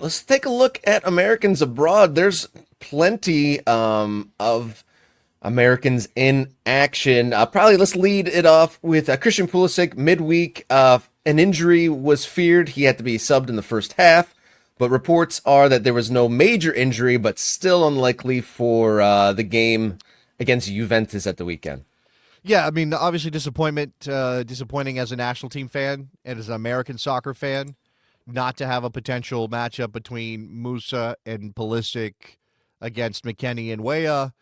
Let's take a look at Americans abroad. There's plenty of Americans in action. Probably let's lead it off with Christian Pulisic midweek. An injury was feared. He had to be subbed in the first half, but reports are that there was no major injury, but still unlikely for the game against Juventus at the weekend. Yeah, I mean, obviously disappointing as a national team fan and as an American soccer fan, not to have a potential matchup between Musa and Pulisic against McKennie and Weah.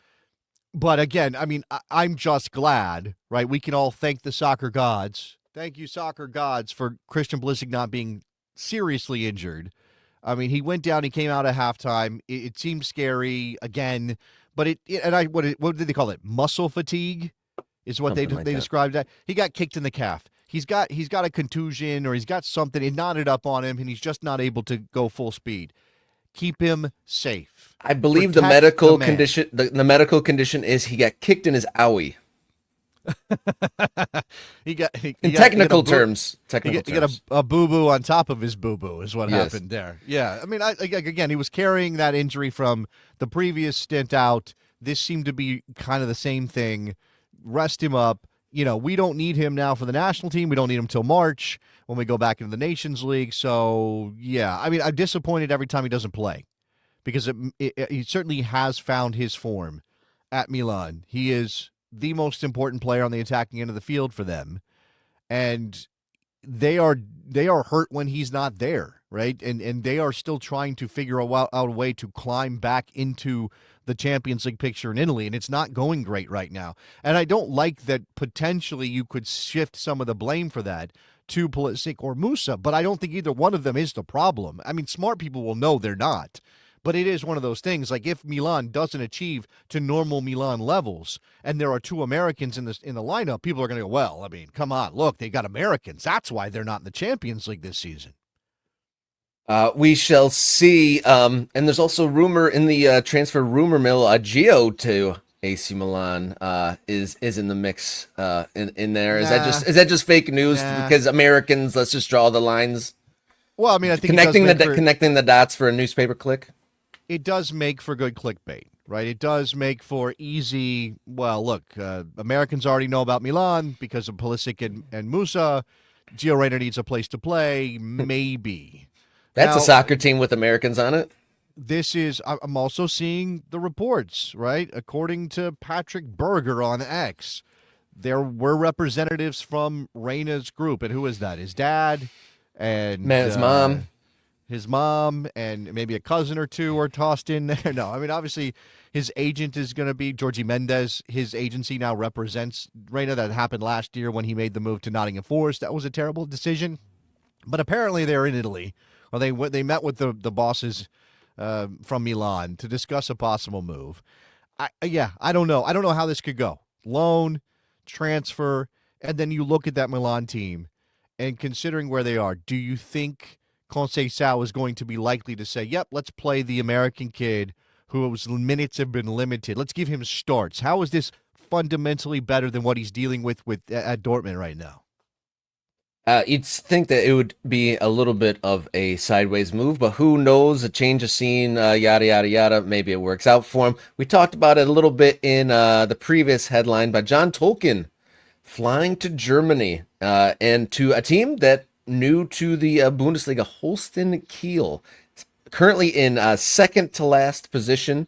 But again, I mean, I'm just glad, right? We can all thank the soccer gods. Thank you, soccer gods, for Christian Pulisic not being seriously injured. I mean, he went down, he came out at halftime. It seemed scary again, but what did they call it? Muscle fatigue is what Something like they that. described that. He got kicked in the calf. He's got a contusion or he's got something. It knotted up on him, and he's just not able to go full speed. Keep him safe. I believe the Protect medical man. condition the medical condition is he got kicked in his owie. he got In technical terms. He got a boo-boo on top of his boo-boo is what Yes. happened there. Yeah, I mean, again, he was carrying that injury from the previous stint out. This seemed to be kind of the same thing. Rest him up. You know, we don't need him now for the national team. We don't need him till March when we go back into the Nations League. So, yeah, I mean, I'm disappointed every time he doesn't play because he certainly has found his form at Milan. He is the most important player on the attacking end of the field for them. And they are hurt when he's not there, right? And they are still trying to figure out a way to climb back into the Champions League picture in Italy, and it's not going great right now. And I don't like that potentially you could shift some of the blame for that to Pulisic or Musa, but I don't think either one of them is the problem. I mean, smart people will know they're not. But it is one of those things, like if Milan doesn't achieve to normal Milan levels and there are two Americans in the lineup, people are going to go, well, I mean, come on, look, they got Americans. That's why they're not in the Champions League this season. We shall see. And there's also rumor in the transfer rumor mill. Gio to AC Milan is in the mix in there. Is that just fake news? Because Americans, let's just draw the lines. Well, I mean, I think connecting the dots for a newspaper click. It does make for good clickbait, right? It does make for easy. Well, look, Americans already know about Milan because of Pulisic and Musa. Gio Reyna needs a place to play, maybe. That's now, a soccer team with Americans on it. I'm also seeing the reports, right? According to Patrick Berger on X, there were representatives from Reyna's group. And who is that? His dad and his mom, and maybe a cousin or two are tossed in there. No, I mean, obviously, his agent is going to be Jorge Mendes. His agency now represents Reyna. That happened last year when he made the move to Nottingham Forest. That was a terrible decision. But apparently they're in Italy, or they met with the bosses from Milan to discuss a possible move. I don't know. I don't know how this could go. Loan, transfer, and then you look at that Milan team, and considering where they are, do you think Conceição is going to be likely to say, yep, let's play the American kid whose minutes have been limited. Let's give him starts. How is this fundamentally better than what he's dealing with at Dortmund right now? You'd think that it would be a little bit of a sideways move, but who knows? A change of scene, yada, yada, yada. Maybe it works out for him. We talked about it a little bit in the previous headline, but John Tolkin flying to Germany and to a team that new to the Bundesliga, Holstein Kiel, currently in second to last position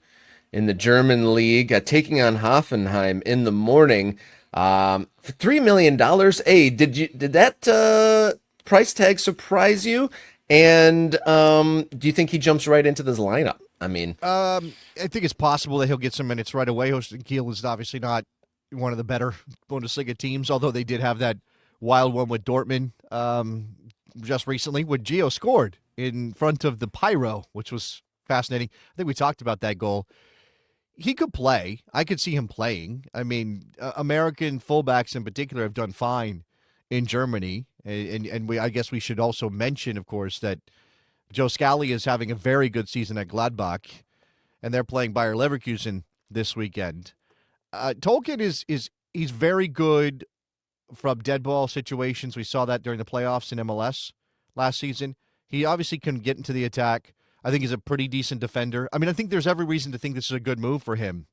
in the German league, taking on Hoffenheim in the morning for $3 million. Hey, did that price tag surprise you? And do you think he jumps right into this lineup? I mean, I think it's possible that he'll get some minutes right away. Holstein Kiel is obviously not one of the better Bundesliga teams, although they did have that wild one with Dortmund just recently when Gio scored in front of the Pyro, which was fascinating. I think we talked about that goal. He could play. I could see him playing. I mean, American fullbacks in particular have done fine in Germany. And I guess we should also mention, of course, that Joe Scally is having a very good season at Gladbach, and they're playing Bayer Leverkusen this weekend. Tolkien he's very good from dead ball situations. We saw that during the playoffs in MLS last season. He obviously can get into the attack. I think he's a pretty decent defender. I mean, I think there's every reason to think this is a good move for him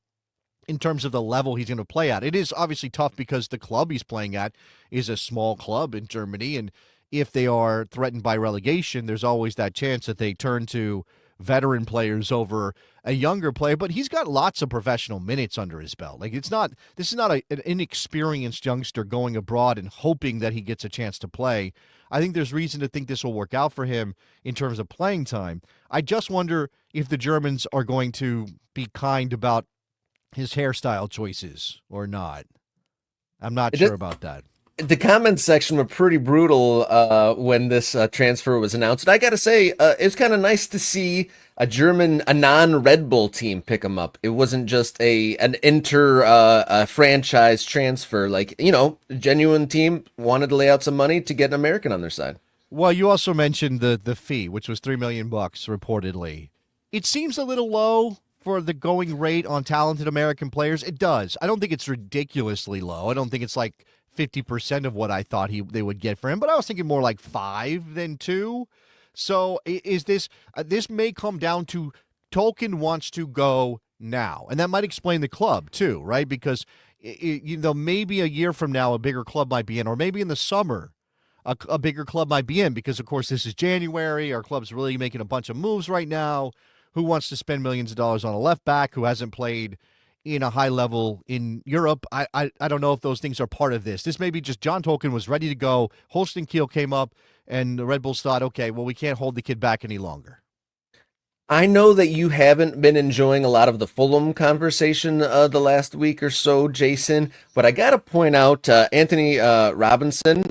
in terms of the level he's going to play at. It is obviously tough because the club he's playing at is a small club in Germany, and if they are threatened by relegation, there's always that chance that they turn to veteran players over a younger player. But he's got lots of professional minutes under his belt. Like, this is not an inexperienced youngster going abroad and hoping that he gets a chance to play. I think there's reason to think this will work out for him in terms of playing time. I just wonder if the Germans are going to be kind about his hairstyle choices or not. I'm not sure about that. The comments section were pretty brutal when this transfer was announced. And I got to say, it was kind of nice to see a non-Red Bull team pick him up. It wasn't just an franchise transfer. Like, a genuine team wanted to lay out some money to get an American on their side. Well, you also mentioned the fee, which was $3 million reportedly. It seems a little low for the going rate on talented American players. It does. I don't think it's ridiculously low. I don't think it's like 50% of what I thought they would get for him, but I was thinking more like 5 than 2. So is this may come down to Tolkin wants to go now, and that might explain the club too, right? Because maybe a year from now a bigger club might be in, or maybe in the summer a bigger club might be in, because of course this is January. Our club's really making a bunch of moves right now. Who wants to spend millions of dollars on a left back who hasn't played in a high level in Europe? I don't know if those things are part of this. This may be just John Tolkin was ready to go. Holstein Kiel came up, and the Red Bulls thought, okay, well, we can't hold the kid back any longer. I know that you haven't been enjoying a lot of the Fulham conversation the last week or so, Jason, but I got to point out Anthony Robinson.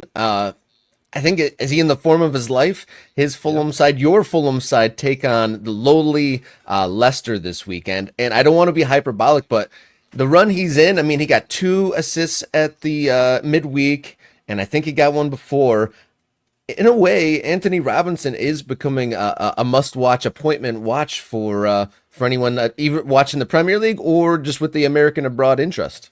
I think is he in the form of his life? His Fulham side, your Fulham side, take on the lowly Leicester this weekend. And I don't want to be hyperbolic, but the run he's in, I mean, he got 2 assists at the midweek, and I think he got one before. In a way, Anthony Robinson is becoming a must-watch appointment watch for anyone even watching the Premier League or just with the American abroad interest.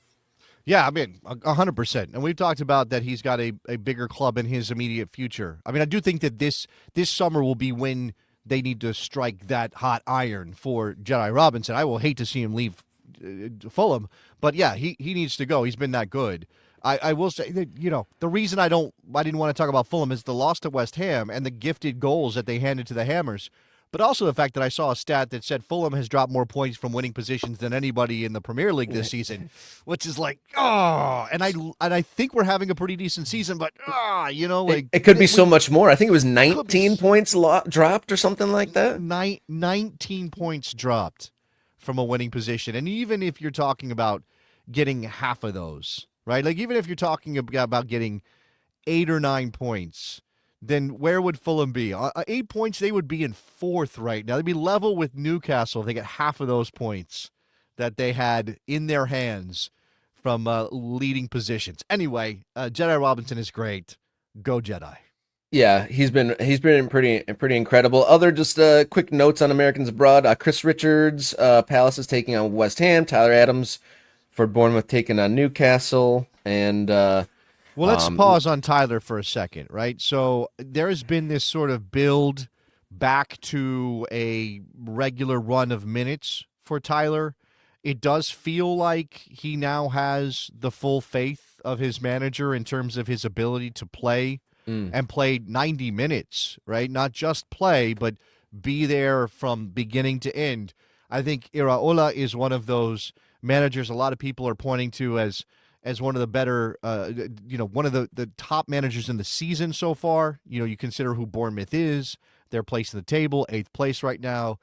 Yeah, I mean, 100%. And we've talked about that he's got a bigger club in his immediate future. I mean, I do think that this summer will be when they need to strike that hot iron for Jedi Robinson. I will hate to see him leave Fulham, but yeah, he needs to go. He's been that good. I will say that, the reason I didn't want to talk about Fulham is the loss to West Ham and the gifted goals that they handed to the Hammers. But also the fact that I saw a stat that said Fulham has dropped more points from winning positions than anybody in the Premier League this season, which is like, and I think we're having a pretty decent season, but like it could be so much more. I think it was 19 points dropped or something like that. 19 points dropped from a winning position, and even if you're talking about getting half of those, right? Like even if you're talking about getting 8 or 9 points. Then where would Fulham be? 8 points, they would be in 4th right now. They'd be level with Newcastle if they get half of those points that they had in their hands from leading positions. Anyway, Jedi Robinson is great. Go Jedi. Yeah, he's been pretty incredible. Other just quick notes on Americans abroad. Chris Richards, Palace is taking on West Ham. Tyler Adams for Bournemouth taking on Newcastle, and well, let's pause on Tyler for a second, right? So there has been this sort of build back to a regular run of minutes for Tyler. It does feel like he now has the full faith of his manager in terms of his ability to play and play 90 minutes, right? Not just play, but be there from beginning to end. I think Iraola is one of those managers a lot of people are pointing to as one of the better, one of the top managers in the season so far. You consider who Bournemouth is, their place in the table, 8th place right now.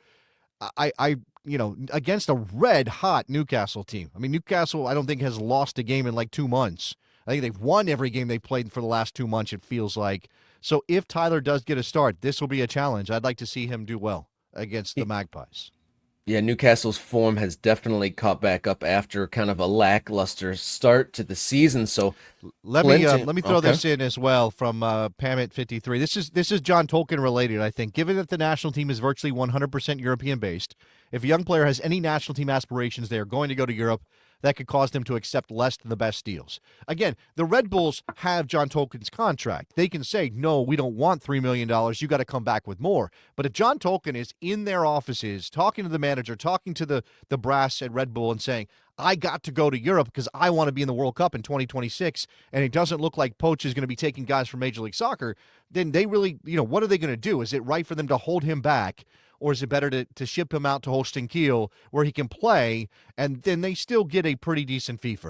Against a red-hot Newcastle team. I mean, Newcastle, I don't think has lost a game in like 2 months. I think they've won every game they've played for the last 2 months, it feels like. So if Tyler does get a start, this will be a challenge. I'd like to see him do well against the Magpies. Yeah, Newcastle's form has definitely caught back up after kind of a lackluster start to the season. So let me throw this in as well from Pamit53. This is John Tolkin related, I think. Given that the national team is virtually 100% European based, if a young player has any national team aspirations, they are going to go to Europe. that could cause them to accept less than the best deals. Again, the Red Bulls have John Tolkin's contract. They can say, no, we don't want $3 million. You got to come back with more. But if John Tolkin is in their offices talking to the manager, talking to the brass at Red Bull and saying, I got to go to Europe because I want to be in the World Cup in 2026, and it doesn't look like Poch is going to be taking guys from Major League Soccer, then they really, what are they going to do? Is it right for them to hold him back, or is it better to ship him out to Holstein Kiel where he can play, and then they still get a pretty decent fee for him?